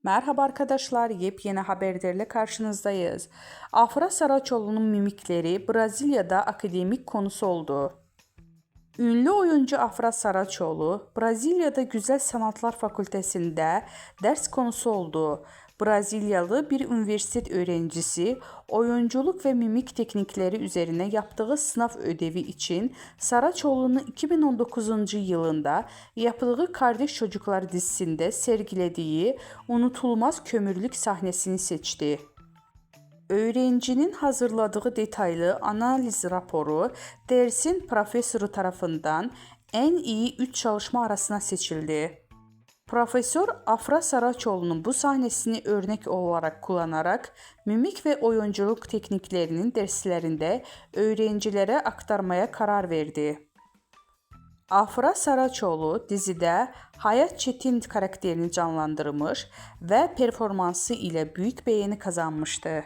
Merhaba arkadaşlar, yepyeni haberlerle karşınızdayız. Afra Saraçoğlu'nun mimikleri Brezilya'da akademik konusu oldu. Ünlü oyuncu Afra Saraçoğlu, Brezilya'da Güzel Sanatlar Fakültesinde ders konusu oldu. Brezilyalı bir üniversite öğrencisi oyunculuk ve mimik teknikleri üzerine yaptığı sınav ödevi için Saraçoğlu'nun 2019 yılında yaptığı Kardeş Çocuklar dizisinde sergilediği unutulmaz kömürlük sahnesini seçti. Öğrencinin hazırladığı detaylı analiz raporu dersin profesörü tarafından en iyi 3 çalışma arasına seçildi. Profesör Afra Saraçoğlu'nun bu sahnesini örnek olarak kullanarak mimik ve oyunculuk tekniklerinin derslerinde öğrencilere aktarmaya karar verdi. Afra Saraçoğlu dizide Hayat Çetin karakterini canlandırmış ve performansı ile büyük beğeni kazanmıştı.